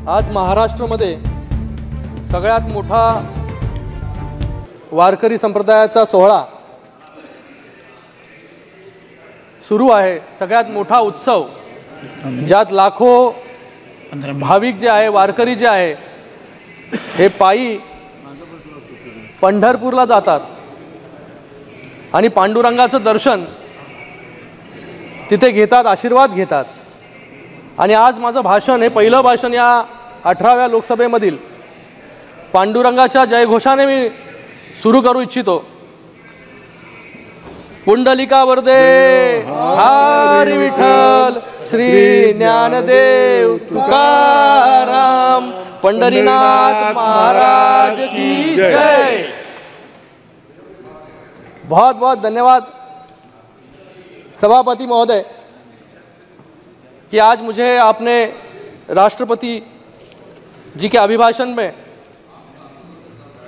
आज महाराष्ट्रामध्ये सगळ्यात मोठा वारकरी संप्रदायाचा सोहळा सुरू आहे। सगळ्यात मोठा उत्सव ज्यात लाखो भाविक जे आहे, वारकरी जे आहे, हे पायी पंढरपूरला जातात आणि पांडुरंगाचं दर्शन तिथे घेतात, आशीर्वाद घेतात। आणि आज माझं भाषण हे पहिलं भाषण या 18व्या लोकसभेमधील पांडुरंगाच्या जयघोषाने मी सुरू करू इच्छितो। पुंडलिका वरदे हरी विठ्ठल, श्री ज्ञानदेव तुकाराम, पंढरीनाथ महाराज की जय। बहुत बहुत धन्यवाद सभापति महोदय कि आज मुझे आपने राष्ट्रपति जी के अभिभाषण में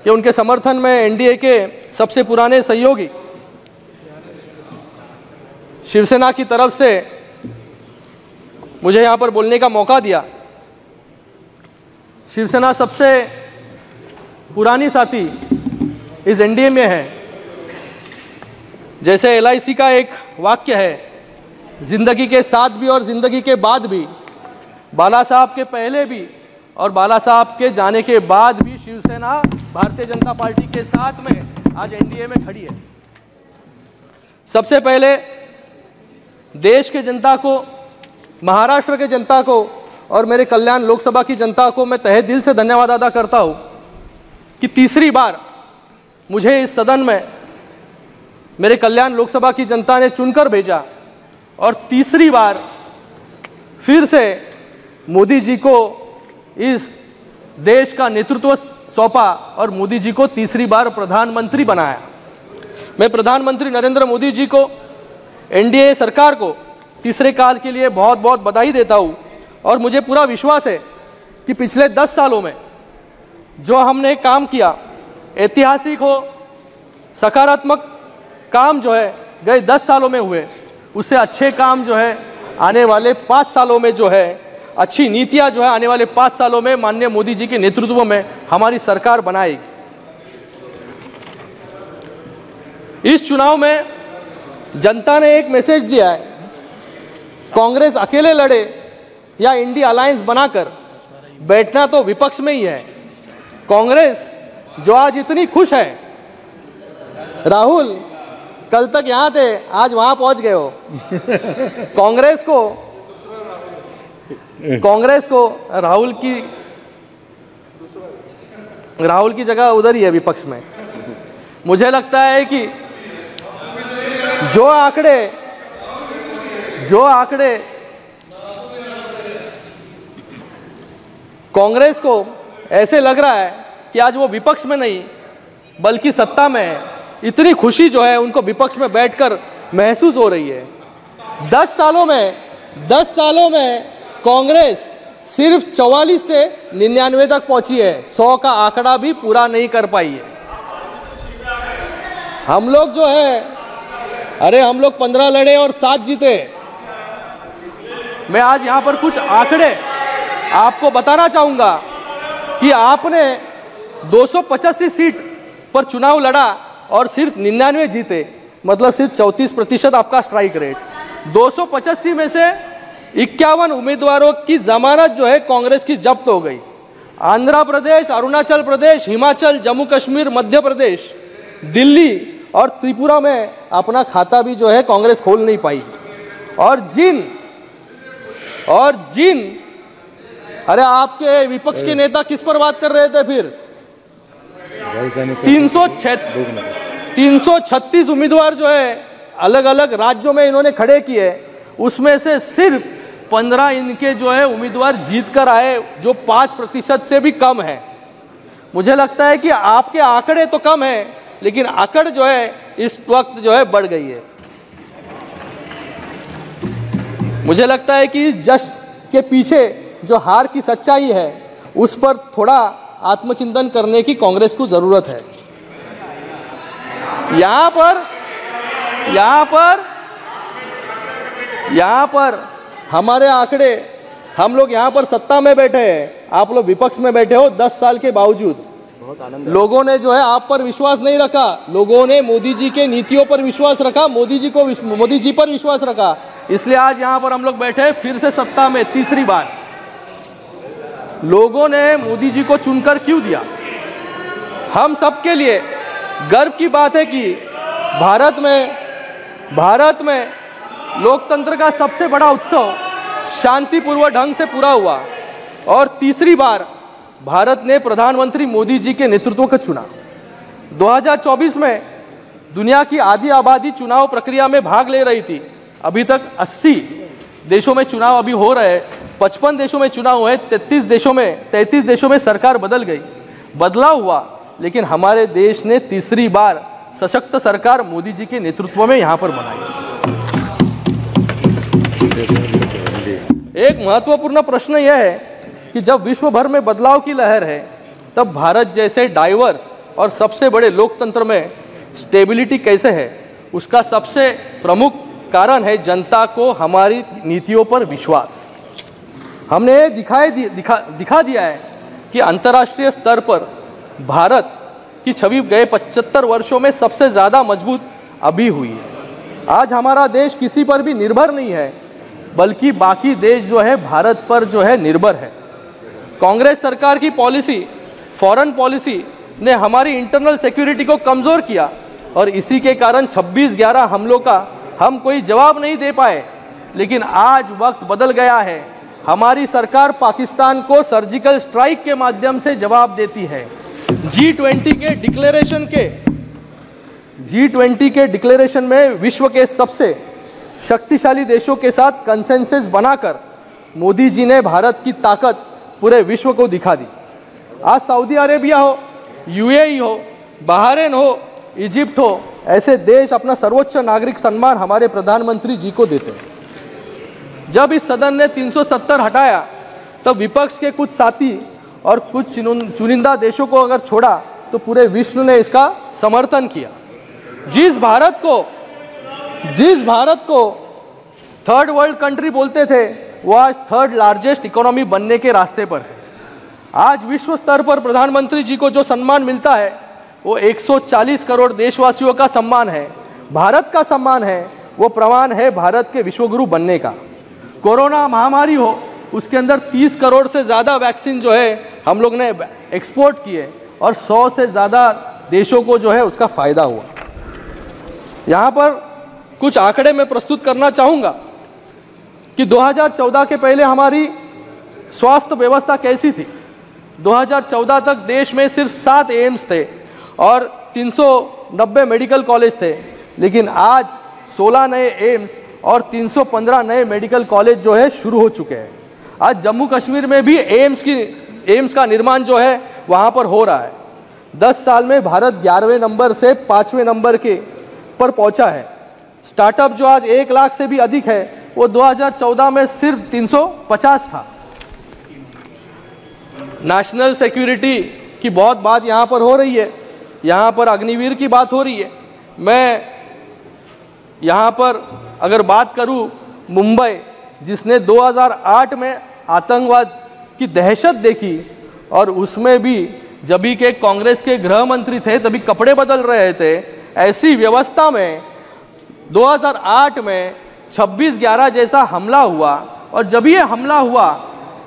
कि उनके समर्थन में एनडीए के सबसे पुराने सहयोगी शिवसेना की तरफ से मुझे यहाँ पर बोलने का मौका दिया। शिवसेना सबसे पुरानी साथी इस एनडीए में है। जैसे LIC का एक वाक्य है, जिंदगी के साथ भी और जिंदगी के बाद भी, बाला साहब के पहले भी और बाला साहब के जाने के बाद भी शिवसेना भारतीय जनता पार्टी के साथ में आज एनडीए में खड़ी है। सबसे पहले देश के जनता को, महाराष्ट्र के जनता को और मेरे कल्याण लोकसभा की जनता को मैं तहे दिल से धन्यवाद अदा करता हूं कि तीसरी बार मुझे इस सदन में मेरे कल्याण लोकसभा की जनता ने चुनकर भेजा और तीसरी बार फिर से मोदी जी को इस देश का नेतृत्व सौंपा और मोदी जी को तीसरी बार प्रधानमंत्री बनाया। मैं प्रधानमंत्री नरेंद्र मोदी जी को, एनडीए सरकार को तीसरे काल के लिए बहुत बहुत बधाई देता हूँ। और मुझे पूरा विश्वास है कि पिछले 10 सालों में जो हमने काम किया, ऐतिहासिक हो, सकारात्मक काम जो है गए 10 सालों में हुए, उससे अच्छे काम जो है आने वाले 5 सालों में जो है, अच्छी नीतियां जो है आने वाले 5 सालों में माननीय मोदी जी के नेतृत्व में हमारी सरकार बनाएगी। इस चुनाव में जनता ने एक मैसेज दिया है, कांग्रेस अकेले लड़े या इंडिया अलायंस बनाकर, बैठना तो विपक्ष में ही है। कांग्रेस जो आज इतनी खुश है, राहुल कल तक यहां थे, आज वहां पहुंच गए हो। कांग्रेस को राहुल की जगह उधर ही है विपक्ष में। मुझे लगता है कि जो आंकड़े कांग्रेस को ऐसे लग रहा है कि आज वो विपक्ष में नहीं बल्कि सत्ता में है, इतनी खुशी जो है उनको विपक्ष में बैठकर महसूस हो रही है। 10 सालों में कांग्रेस सिर्फ 44 से 99 तक पहुंची है, 100 का आंकड़ा भी पूरा नहीं कर पाई है। हम लोग जो है, अरे हम लोग 15 लड़े और 7 जीते। मैं आज यहां पर कुछ आंकड़े आपको बताना चाहूंगा कि आपने 285 सीट पर चुनाव लड़ा और सिर्फ 99 जीते, मतलब सिर्फ 34% आपका स्ट्राइक रेट। 285 में से 51 उम्मीदवारों की जमानत जो है कांग्रेस की जब्त हो गई। आंध्र प्रदेश, अरुणाचल प्रदेश, हिमाचल, जम्मू कश्मीर, मध्य प्रदेश, दिल्ली और त्रिपुरा में अपना खाता भी जो है कांग्रेस खोल नहीं पाई। और जिन अरे आपके विपक्ष के नेता किस पर बात कर रहे थे फिर? 336 उम्मीदवार जो है अलग अलग राज्यों में इन्होंने खड़े किए, उसमें से सिर्फ 15 इनके जो है उम्मीदवार जीत कर आए, जो 5% से भी कम है। मुझे लगता है कि आपके आंकड़े तो कम है, लेकिन आंकड़ जो है इस वक्त जो है बढ़ गई है। मुझे लगता है कि जश्न के पीछे जो हार की सच्चाई है उस पर थोड़ा आत्मचिंतन करने की कांग्रेस को जरूरत है। यहाँ पर हमारे आंकड़े हम लोग यहाँ पर सत्ता में बैठे हैं, आप लोग विपक्ष में बैठे हो 10 साल के बावजूद। लोगों ने जो है आप पर विश्वास नहीं रखा, लोगों ने मोदी जी के नीतियों पर विश्वास रखा, मोदी जी पर विश्वास रखा, इसलिए आज यहाँ पर हम लोग बैठे हैं फिर से सत्ता में तीसरी बार। लोगों ने मोदी जी को चुनकर क्यों दिया? हम सबके लिए गर्व की बात है कि भारत में लोकतंत्र का सबसे बड़ा उत्सव शांतिपूर्वक ढंग से पूरा हुआ और तीसरी बार भारत ने प्रधानमंत्री मोदी जी के नेतृत्व को चुना। 2024 में दुनिया की आधी आबादी चुनाव प्रक्रिया में भाग ले रही थी। अभी तक 80 देशों में चुनाव अभी हो रहे हैं, 55 देशों में चुनाव हुए, 33 देशों में सरकार बदल गई, बदलाव हुआ, लेकिन हमारे देश ने तीसरी बार सशक्त सरकार मोदी जी के नेतृत्व में यहाँ पर बनाई। एक महत्वपूर्ण प्रश्न यह है कि जब विश्व भर में बदलाव की लहर है, तब भारत जैसे डाइवर्स और सबसे बड़े लोकतंत्र में स्टेबिलिटी कैसे है? उसका सबसे प्रमुख कारण है जनता को हमारी नीतियों पर विश्वास। हमने दिखा दिया है कि अंतर्राष्ट्रीय स्तर पर भारत की छवि गए 75 वर्षों में सबसे ज़्यादा मजबूत अभी हुई है। आज हमारा देश किसी पर भी निर्भर नहीं है, बल्कि बाकी देश जो है भारत पर जो है निर्भर है। कांग्रेस सरकार की पॉलिसी, फॉरेन पॉलिसी ने हमारी इंटरनल सिक्योरिटी को कमज़ोर किया और इसी के कारण 26/11 हमलों का हम कोई जवाब नहीं दे पाए। लेकिन आज वक्त बदल गया है, हमारी सरकार पाकिस्तान को सर्जिकल स्ट्राइक के माध्यम से जवाब देती है। G20 के डिक्लेरेशन में विश्व के सबसे शक्तिशाली देशों के साथ कंसेंसस बनाकर मोदी जी ने भारत की ताकत पूरे विश्व को दिखा दी। आज सऊदी अरेबिया हो, UAE हो, बहरीन हो, इजिप्ट हो, ऐसे देश अपना सर्वोच्च नागरिक सम्मान हमारे प्रधानमंत्री जी को देते हैं। जब इस सदन ने 370 हटाया, तब विपक्ष के कुछ साथी और कुछ चुनिंदा देशों को अगर छोड़ा तो पूरे विश्व ने इसका समर्थन किया। जिस भारत को थर्ड वर्ल्ड कंट्री बोलते थे, वो आज थर्ड लार्जेस्ट इकोनॉमी बनने के रास्ते पर है। आज विश्व स्तर पर प्रधानमंत्री जी को जो सम्मान मिलता है, वो 140 करोड़ देशवासियों का सम्मान है, भारत का सम्मान है, वो प्रमाण है भारत के विश्वगुरु बनने का। कोरोना महामारी हो, उसके अंदर 30 करोड़ से ज़्यादा वैक्सीन जो है हम लोग ने एक्सपोर्ट किए और 100 से ज़्यादा देशों को जो है उसका फ़ायदा हुआ। यहाँ पर कुछ आंकड़े मैं प्रस्तुत करना चाहूँगा कि 2014 के पहले हमारी स्वास्थ्य व्यवस्था कैसी थी। 2014 तक देश में सिर्फ 7 एम्स थे और 390 मेडिकल कॉलेज थे, लेकिन आज 16 नए एम्स और 315 नए मेडिकल कॉलेज जो है शुरू हो चुके हैं। आज जम्मू कश्मीर में भी एम्स का निर्माण जो है वहाँ पर हो रहा है। 10 साल में भारत 11वें नंबर से 5वें नंबर पर पहुँचा है। स्टार्टअप जो आज 1 लाख से भी अधिक है, वो 2014 में सिर्फ 350 था। नेशनल सिक्योरिटी की बहुत बात यहाँ पर हो रही है, यहाँ पर अग्निवीर की बात हो रही है। मैं यहाँ पर अगर बात करूँ मुंबई, जिसने 2008 में आतंकवाद की दहशत देखी और उसमें भी जब भी के कांग्रेस के गृह मंत्री थे तभी कपड़े बदल रहे थे, ऐसी व्यवस्था में 2008 में 26/11 जैसा हमला हुआ और जब ये हमला हुआ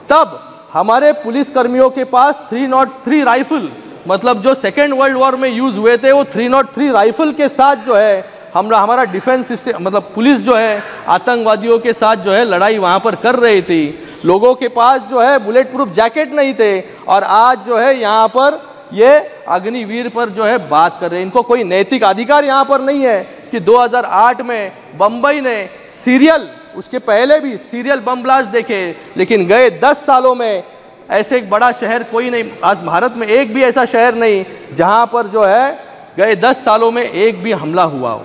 तब हमारे पुलिसकर्मियों के पास 303 राइफल, मतलब जो सेकेंड वर्ल्ड वॉर में यूज़ हुए थे, वो 303 राइफल के साथ जो है हमारा डिफेंस सिस्टम, मतलब पुलिस जो है आतंकवादियों के साथ जो है लड़ाई वहाँ पर कर रही थी। लोगों के पास जो है बुलेट प्रूफ जैकेट नहीं थे और आज जो है यहाँ पर ये अग्निवीर पर जो है बात कर रहे हैं। इनको कोई नैतिक अधिकार यहाँ पर नहीं है कि 2008 में बम्बई ने उसके पहले भी सीरियल बम ब्लास्ट देखे, लेकिन गए 10 सालों में ऐसे एक बड़ा शहर कोई नहीं, आज भारत में एक भी ऐसा शहर नहीं जहाँ पर जो है गए 10 सालों में एक भी हमला हुआ हो।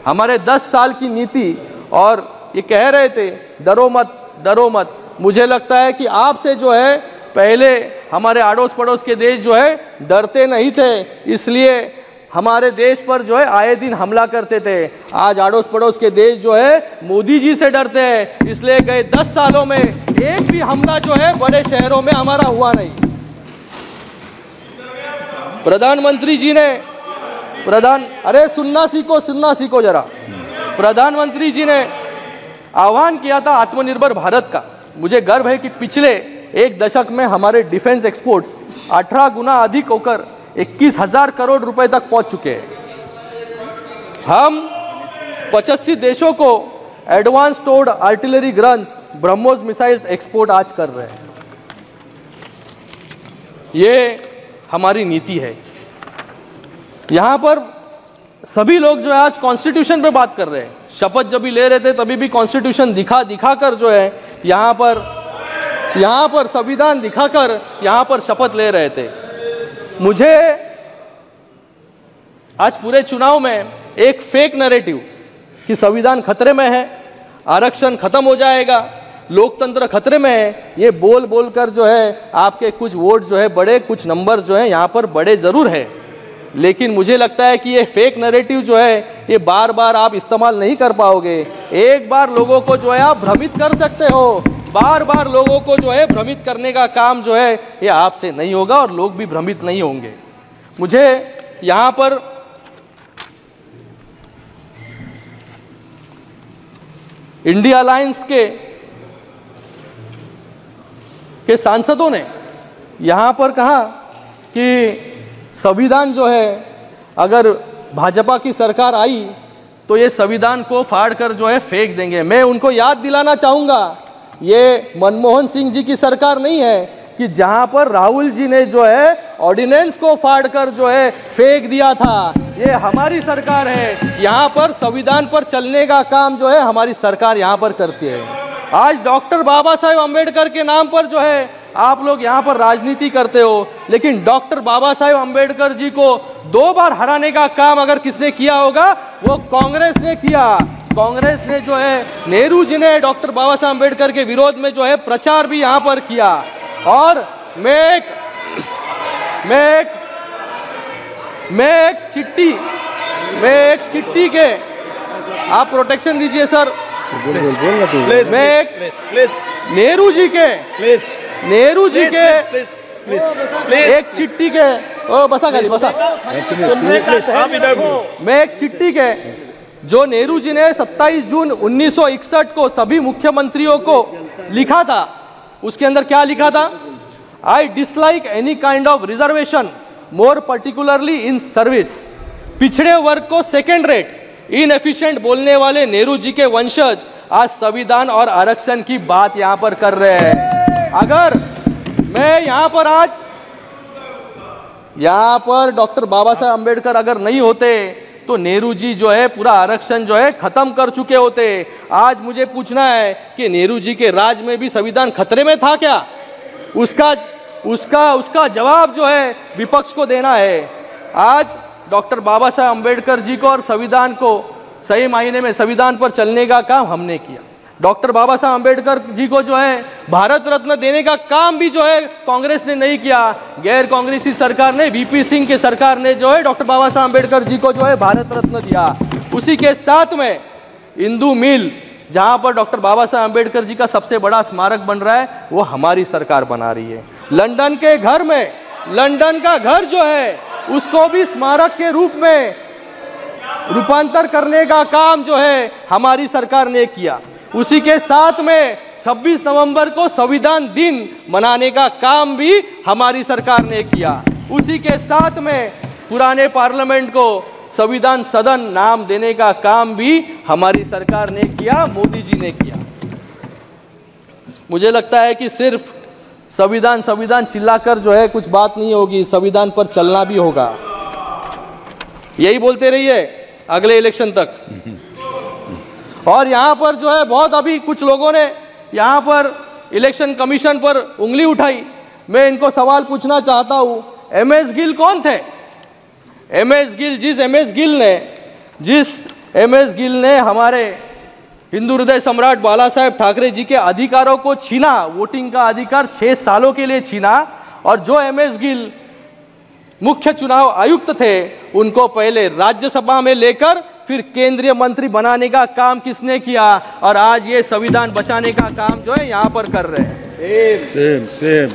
हमारे 10 साल की नीति, और ये कह रहे थे डरो मत डरो मत, मुझे लगता है कि आपसे जो है पहले हमारे आड़ोस पड़ोस के देश जो है डरते नहीं थे, इसलिए हमारे देश पर जो है आए दिन हमला करते थे। आज आड़ोस पड़ोस के देश जो है मोदी जी से डरते हैं, इसलिए गए 10 सालों में एक भी हमला जो है बड़े शहरों में हमारा हुआ नहीं। प्रधानमंत्री जी ने अरे सुनना सीखो जरा। प्रधानमंत्री जी ने आह्वान किया था आत्मनिर्भर भारत का। मुझे गर्व है कि पिछले एक दशक में हमारे डिफेंस एक्सपोर्ट्स 18 गुना अधिक होकर 21,000 करोड़ रुपए तक पहुंच चुके हैं। हम 85 देशों को एडवांस टोर्ड artillery guns BrahMos missiles export आज कर रहे हैं। ये हमारी नीति है। यहां पर सभी लोग जो है आज कॉन्स्टिट्यूशन पे बात कर रहे हैं। शपथ जब भी ले रहे थे तभी भी कॉन्स्टिट्यूशन दिखाकर जो है यहां पर संविधान दिखाकर यहां पर शपथ ले रहे थे। मुझे आज पूरे चुनाव में एक फेक नैरेटिव कि संविधान खतरे में है, आरक्षण खत्म हो जाएगा, लोकतंत्र खतरे में है, ये बोल कर जो है आपके कुछ वोट जो है बड़े, कुछ नंबर जो है यहाँ पर बड़े जरूर है, लेकिन मुझे लगता है कि ये फेक नैरेटिव जो है ये बार बार आप इस्तेमाल नहीं कर पाओगे। एक बार लोगों को जो है आप भ्रमित कर सकते हो, बार बार लोगों को जो है भ्रमित करने का काम जो है ये आपसे नहीं होगा और लोग भी भ्रमित नहीं होंगे। मुझे यहाँ पर इंडिया अलायंस के सांसदों ने यहाँ पर कहा कि संविधान जो है अगर भाजपा की सरकार आई तो ये संविधान को फाड़ कर जो है फेंक देंगे। मैं उनको याद दिलाना चाहूंगा ये मनमोहन सिंह जी की सरकार नहीं है कि जहां पर राहुल जी ने जो है ऑर्डिनेंस को फाड़ कर जो है फेंक दिया था। ये हमारी सरकार है, यहाँ पर संविधान पर चलने का काम जो है हमारी सरकार यहाँ पर करती है। आज डॉक्टर बाबा साहेब अम्बेडकर के नाम पर जो है आप लोग यहाँ पर राजनीति करते हो, लेकिन डॉक्टर बाबा साहेब अम्बेडकर जी को 2 बार हराने का काम अगर किसने किया होगा वो कांग्रेस ने किया। कांग्रेस ने जो है नेहरू जी ने डॉक्टर बाबा साहेब अम्बेडकर के विरोध में जो है प्रचार भी यहाँ पर किया। और मैं एक चिट्ठी के आप प्रोटेक्शन दीजिए सर। मैं नेहरू जी के एक चिट्ठी के मैं एक चिट्ठी के जो नेहरू जी ने 27 जून 1961 को सभी मुख्यमंत्रियों को लिखा था, उसके अंदर क्या लिखा था? I dislike any kind of reservation, more particularly in service. पिछड़े वर्ग को सेकेंड रेट, इनएफिशिएंट बोलने वाले नेहरू जी के वंशज आज संविधान और आरक्षण की बात यहां पर कर रहे हैं। अगर मैं यहां पर डॉक्टर बाबा साहेब अम्बेडकर अगर नहीं होते तो नेहरू जी जो है पूरा आरक्षण जो है खत्म कर चुके होते। आज मुझे पूछना है कि नेहरू जी के राज में भी संविधान खतरे में था क्या? उसका जवाब जो है विपक्ष को देना है। आज डॉक्टर बाबा साहेब अम्बेडकर जी को और संविधान को सही मायने में संविधान पर चलने का काम हमने किया। डॉक्टर बाबा साहेब अम्बेडकर जी को जो है भारत रत्न देने का काम भी जो है कांग्रेस ने नहीं किया। गैर कांग्रेसी सरकार ने, वीपी सिंह की सरकार ने जो है डॉक्टर बाबा साहेब अम्बेडकर जी को जो है भारत रत्न दिया। उसी के साथ में इंदू मिल, जहां पर डॉक्टर बाबा साहेब अम्बेडकर जी का सबसे बड़ा स्मारक बन रहा है, वो हमारी सरकार बना रही है। लंदन के घर में, लंदन का घर जो है उसको भी स्मारक के रूप में रूपांतर करने का काम जो है हमारी सरकार ने किया। उसी के साथ में 26 नवंबर को संविधान दिन मनाने का काम भी हमारी सरकार ने किया। उसी के साथ में पुराने पार्लियामेंट को संविधान सदन नाम देने का काम भी हमारी सरकार ने किया, मोदी जी ने किया। मुझे लगता है कि सिर्फ संविधान चिल्लाकर जो है कुछ बात नहीं होगी, संविधान पर चलना भी होगा। यही बोलते रहिए अगले इलेक्शन तक। और यहां पर जो है बहुत अभी कुछ लोगों ने यहां पर इलेक्शन कमीशन पर उंगली उठाई। मैं इनको सवाल पूछना चाहता हूं, एमएस गिल कौन थे? जिस एमएस गिल ने हमारे हिंदू हृदय सम्राट बाला साहेब ठाकरे जी के अधिकारों को छीना, वोटिंग का अधिकार 6 सालों के लिए छीना, और जो एमएस गिल मुख्य चुनाव आयुक्त थे, उनको पहले राज्यसभा में लेकर फिर केंद्रीय मंत्री बनाने का काम किसने किया, और आज ये संविधान बचाने का काम जो है यहां पर कर रहे हैं। सेम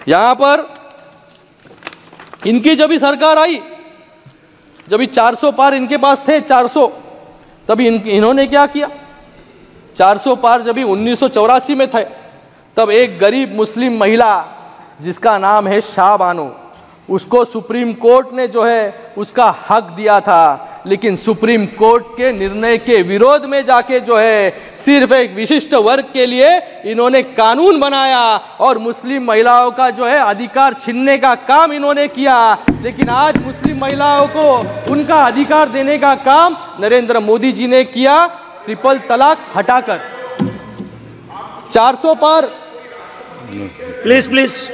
यहां पर इनकी जब भी सरकार आई, जब भी 400 पार इनके पास थे 400, तभी इन्होंने क्या किया, 400 पार जब भी 1984 में थे, तब एक गरीब मुस्लिम महिला जिसका नाम है शाह बानो, उसको सुप्रीम कोर्ट ने जो है उसका हक दिया था, लेकिन सुप्रीम कोर्ट के निर्णय के विरोध में जाके जो है सिर्फ एक विशिष्ट वर्ग के लिए इन्होंने कानून बनाया और मुस्लिम महिलाओं का जो है अधिकार छीनने का काम इन्होंने किया। लेकिन आज मुस्लिम महिलाओं को उनका अधिकार देने का काम नरेंद्र मोदी जी ने किया, ट्रिपल तलाक हटाकर। 400 पार, प्लीज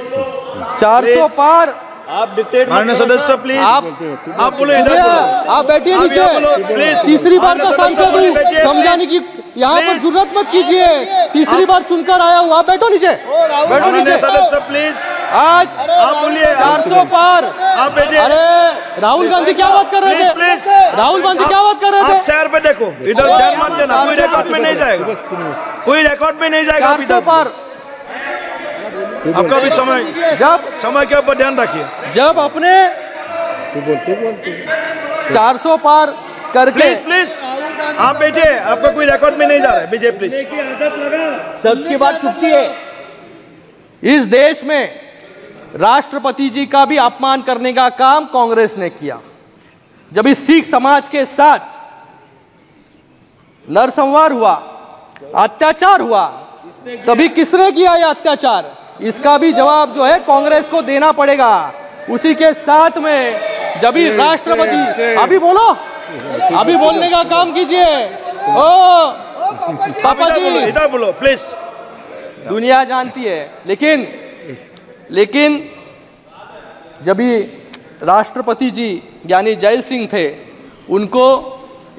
400 पार, आप डिक्टेट माननीय सदस्य प्लीज, आप बोलो, आप बैठिए नीचे। तीसरी बार का सांसद हूँ, समझाने की यहाँ पर जरूरत मत कीजिए, तीसरी बार चुनकर आया हूँ, आप बैठो नीचे, बैठो नीचे सदस्य प्लीज। आज आप बोलिए 400 पार, आप बैठिए। अरे राहुल गांधी क्या बात कर रहे थे, राहुल गांधी क्या बात कर रहे थे, शहर पे देखो, इधर ध्यान मत देना, कोई रिकॉर्ड में नहीं जाएगा, कोई रिकॉर्ड में नहीं जाएगा। 400 पार, आपका भी समय के ऊपर ध्यान रखिए। जब अपने 400 पार करके, प्लीज आप बैठिए, आपका कोई रिकॉर्ड में नहीं जा रहा है, बीजेपी प्लीज। सबकी बात चुपती है। इस देश में राष्ट्रपति जी का भी अपमान करने का काम कांग्रेस ने किया। जब इस सिख समाज के साथ नरसंहार हुआ, अत्याचार हुआ, तभी किसने किया यह अत्याचार, इसका भी जवाब जो है कांग्रेस को देना पड़ेगा। उसी के साथ में जब भी राष्ट्रपति, अभी बोलो, अभी बोलने का काम कीजिए। ओ पापा जी, इधर बोलो प्लीज। दुनिया जानती है, लेकिन जब भी राष्ट्रपति जी यानी जैल सिंह थे, उनको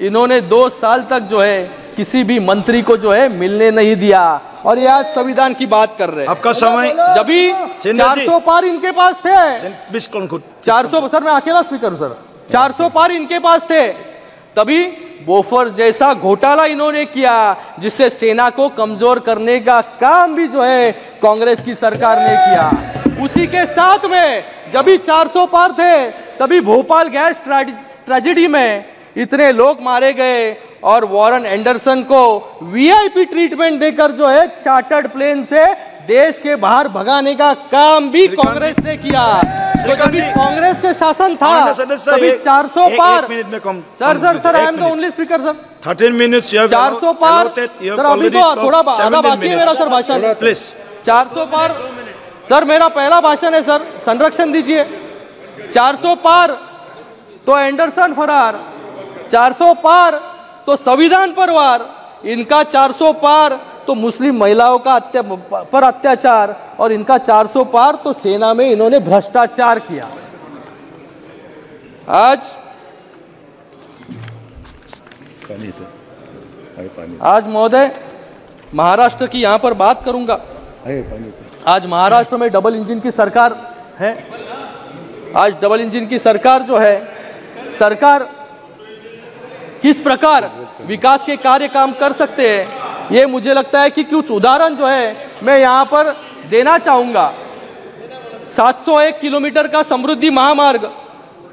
इन्होंने 2 साल तक जो है किसी भी मंत्री को जो है मिलने नहीं दिया, और ये आज संविधान की बात कर रहे हैं। आपका समय, जब भी 400 पार इनके पास थे, 400, सर मैं अकेला स्पीकर हूं सर, 400 पार इनके पास थे, तभी बोफर जैसा घोटाला इन्होंने किया, जिससे सेना को कमजोर करने का काम भी जो है कांग्रेस की सरकार ने किया। उसी के साथ में जब भी 400 पार थे, तभी भोपाल गैस ट्रेजेडी में इतने लोग मारे गए, और वॉरेन एंडरसन को वीआईपी ट्रीटमेंट देकर जो है चार्टर्ड प्लेन से देश के बाहर भगाने का काम भी कांग्रेस ने किया। तो जब कांग्रेस के शासन था, तभी 400 पार, sir I am the only speaker sir, 13 minutes 400 पार, सर अभी तो थोड़ा आधा बाकी है मेरा सर भाषण, प्लीज। 400 पार, सर मेरा पहला भाषण है सर, संरक्षण दीजिए। 400 पार तो एंडरसन फरार, 400 पार तो संविधान पर वार, इनका 400 पार तो मुस्लिम महिलाओं का पर अत्याचार, और इनका 400 पार तो सेना में इन्होंने भ्रष्टाचार किया। आज महोदय महाराष्ट्र की यहां पर बात करूंगा। आज महाराष्ट्र में डबल इंजन की सरकार है। आज डबल इंजन की सरकार जो है, सरकार किस प्रकार विकास के कार्य काम कर सकते हैं, ये मुझे लगता है कि कुछ उदाहरण जो है मैं यहाँ पर देना चाहूँगा। 701 किलोमीटर का समृद्धि महामार्ग,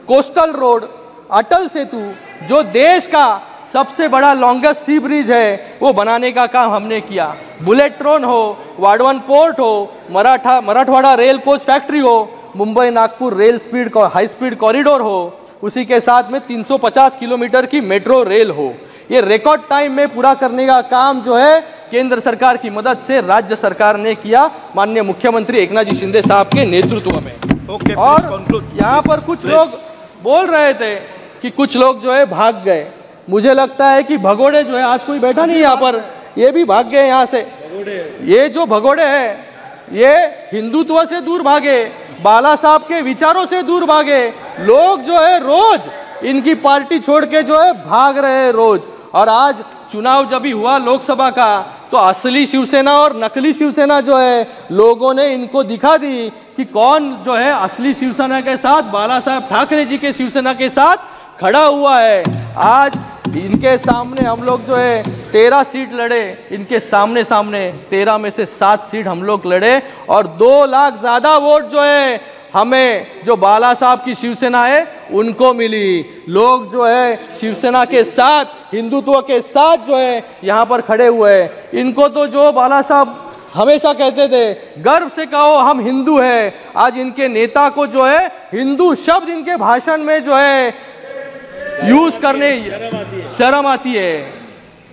कोस्टल रोड, अटल सेतु, जो देश का सबसे बड़ा लॉन्गेस्ट सी ब्रिज है, वो बनाने का काम हमने किया। बुलेट ट्रेन हो, वाडवन पोर्ट हो, मराठवाड़ा रेल कोच फैक्ट्री हो, Mumbai Nagpur rail speed high speed corridor हो, उसी के साथ में 350 किलोमीटर की मेट्रो रेल हो, ये रिकॉर्ड टाइम में पूरा करने का काम जो है केंद्र सरकार की मदद से राज्य सरकार ने किया, माननीय मुख्यमंत्री एकनाथ जी शिंदे साहब के नेतृत्व में। और यहाँ पर कुछ लोग बोल रहे थे कि कुछ लोग जो है भाग गए। मुझे लगता है कि भगोड़े जो है, आज कोई बैठा नहीं यहाँ पर, ये भी भाग गए यहाँ से। ये जो भगोड़े हैं, ये हिंदुत्व से दूर भागे, बाला साहब के विचारों से दूर भागे। लोग जो है रोज इनकी पार्टी छोड़ के जो है भाग रहे हैं रोज, और आज चुनाव जब भी हुआ लोकसभा का, तो असली शिवसेना और नकली शिवसेना जो है लोगों ने इनको दिखा दी कि कौन जो है असली शिवसेना के साथ, बाला साहब ठाकरे जी के शिवसेना के साथ खड़ा हुआ है। आज इनके सामने हम लोग जो है 13 सीट लड़े, इनके सामने 13 में से 7 सीट हम लोग लड़े और 2 लाख ज्यादा वोट जो है हमें, जो बाला साहब की शिवसेना है उनको मिली। लोग जो है शिवसेना के साथ, हिंदुत्व के साथ जो है यहाँ पर खड़े हुए हैं। इनको तो जो बाला साहब हमेशा कहते थे गर्व से कहो हम हिंदू हैं, आज इनके नेता को जो है हिंदू शब्द इनके भाषण में जो है यूज करने शर्म आती है।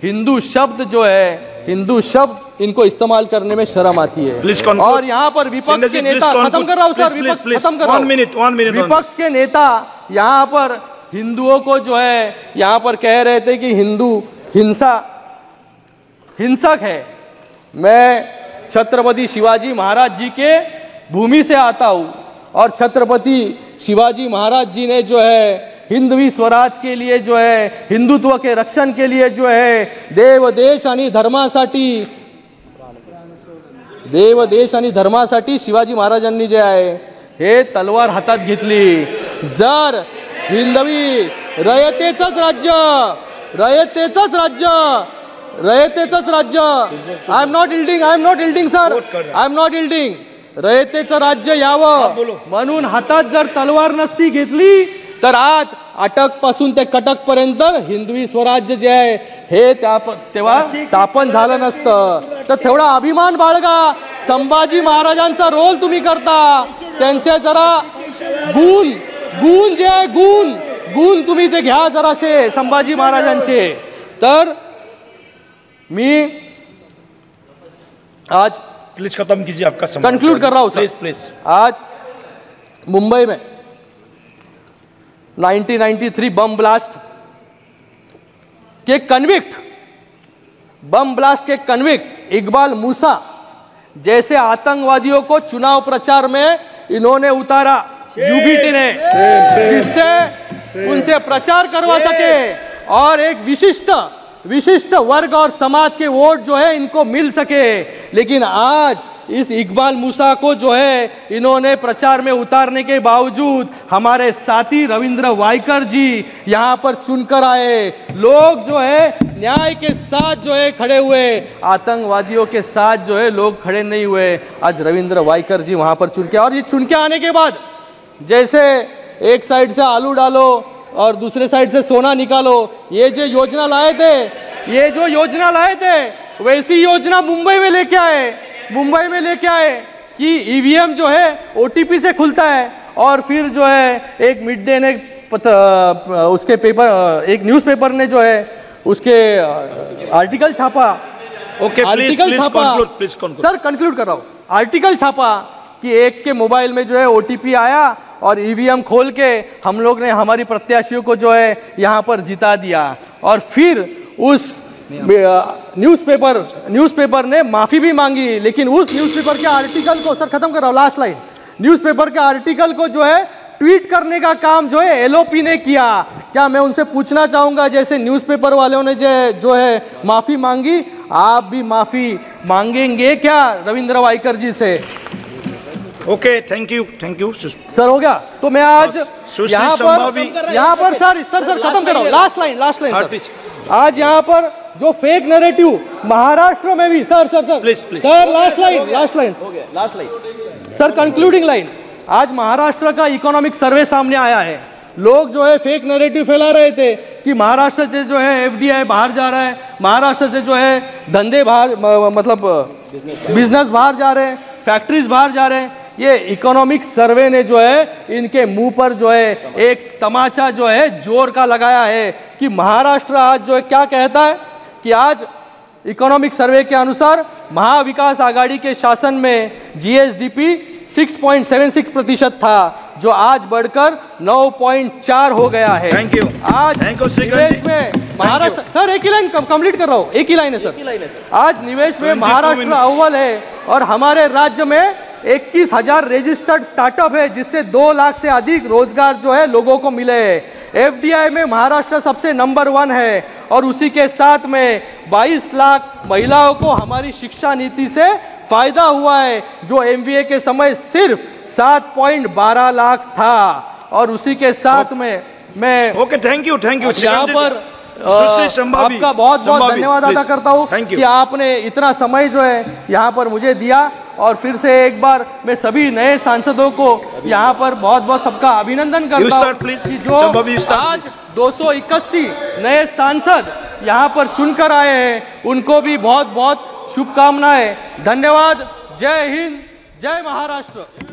हिंदू शब्द जो है, हिंदू शब्द इनको इस्तेमाल करने में शर्म आती है। और यहाँ पर विपक्ष के नेता, खत्म कर रहा हूँ सर, विपक्ष खत्म कर रहा हूँ, विपक्ष के नेता यहाँ पर हिंदुओं को जो है यहाँ पर कह रहे थे कि हिंदू हिंसक है। मैं छत्रपति शिवाजी महाराज जी के भूमि से आता हूँ और छत्रपति शिवाजी महाराज जी ने जो है हिंदवी स्वराज के लिए जो है, हिंदुत्व के रक्षण के लिए जो है देव देश आणि धर्मासाठी शिवाजी महाराजांनी जे आहे हे तलवार हातात घेतली। जर हिंदवी रयतेचंच राज्य I am not yielding sir, I am not yielding, रयतेचं राज्य यावं म्हणून हातात जर तलवार नसती घेतली तर आज अटक पासून ते कटक पर्यंत हिंदवी स्वराज्य जे आहे हे तेव्हा स्थापन झालं नसतं। तर तेवढा अभिमान बाळगा, संभाजी महाराजांचा रोल तुम्ही करता, त्यांचे जरा गुण जे आहे गुण तुम्ही ते घ्या जराशे संभाजी महाराजांचे। तर मी आज प्लीज खत्म कीजिए आपका समय, कंक्लूड कर रहा हूं सर। प्लीज। आज मुंबई में 1993 बम ब्लास्ट के कन्विक्ट इकबाल मूसा जैसे आतंकवादियों को चुनाव प्रचार में इन्होंने उतारा यूबीटी ने, जिससे उनसे प्रचार करवा सके और एक विशिष्ट वर्ग और समाज के वोट जो है इनको मिल सके। लेकिन आज इस इकबाल मूसा को जो है इन्होंने प्रचार में उतारने के बावजूद हमारे साथी रविंद्र वाइकर जी यहाँ पर चुनकर आए। लोग जो है न्याय के साथ जो है खड़े हुए, आतंकवादियों के साथ जो है लोग खड़े नहीं हुए। आज रविंद्र वाइकर जी वहां पर चुन के, और ये चुन के आने के बाद जैसे एक साइड से आलू डालो और दूसरे साइड से सोना निकालो, ये जो योजना लाए थे वैसी योजना मुंबई में लेके आए कि ईवीएम जो है ओटीपी से खुलता है और फिर जो है एक मिड डे ने उसके पेपर, एक न्यूज़पेपर ने जो है उसके आर्टिकल छापा। Okay, please conclude sir, conclude कर रहा हूँ। आर्टिकल छापा कि एक के मोबाइल में जो है ओटीपी आया और ईवीएम खोल के हम लोग ने हमारी प्रत्याशियों को जो है यहाँ पर जिता दिया। और फिर उस न्यूज़पेपर ने माफी भी मांगी, लेकिन उस न्यूज़पेपर के आर्टिकल को, सर खत्म कर रहा हूँ, लास्ट लाइन, न्यूज़पेपर के आर्टिकल को जो है ट्वीट करने का काम जो है एलओपी ने किया। क्या मैं उनसे पूछना चाहूंगा, जैसे न्यूज़पेपर वालों ने जो है माफी मांगी, आप भी माफी मांगेंगे क्या रविंद्र वाइकर जी से? Okay, thank you sir. हो गया। तो मैं आज यहाँ पर सर खत्म कर रहा हूँ, लास्ट लाइन आज यहाँ पर जो फेक नैरेटिव महाराष्ट्र में भी, sir last line sir, concluding line, आज महाराष्ट्र का इकोनॉमिक सर्वे सामने आया है। लोग जो है फेक नैरेटिव फैला रहे थे कि महाराष्ट्र से जो है एफडीआई बाहर जा रहा है, महाराष्ट्र से जो है धंधे बाहर, मतलब बिजनेस बाहर जा रहे हैं, फैक्ट्रीज बाहर जा रहे हैं। ये इकोनॉमिक सर्वे ने जो है इनके मुंह पर जो है एक तमाचा जो है जोर का लगाया है कि महाराष्ट्र आज जो है क्या कहता है कि आज इकोनॉमिक सर्वे के अनुसार महाविकास आघाड़ी के शासन में जीएसडीपी 6.76% था, जो आज बढ़कर 9.4 हो गया है। Thank you. आज निवेश में महाराष्ट्र, सर एक ही लाइन कंप्लीट कर रहा हूँ, एक ही लाइन है सर। आज निवेश में महाराष्ट्र अव्वल है और हमारे राज्य में 21,000 रजिस्टर्ड स्टार्टअप है, जिससे 2 लाख से अधिक रोजगार जो है लोगों को मिले हैं। एफडीआई में महाराष्ट्र सबसे नंबर 1 है और उसी के साथ में 22 लाख महिलाओं को हमारी शिक्षा नीति से फायदा हुआ है, जो एमबीए के समय सिर्फ 7.12 लाख था। और उसी के साथ में मैं ओके, थैंक यू यहाँ पर आपका बहुत बहुत धन्यवाद अदा करता हूँ कि आपने इतना समय जो है यहाँ पर मुझे दिया। और फिर से एक बार मैं सभी नए सांसदों को यहाँ पर बहुत बहुत सबका अभिनंदन करता हूँ कि जो आज 281 नए सांसद यहाँ पर चुनकर आए हैं, उनको भी बहुत बहुत शुभकामनाएं। धन्यवाद। जय हिंद, जय महाराष्ट्र।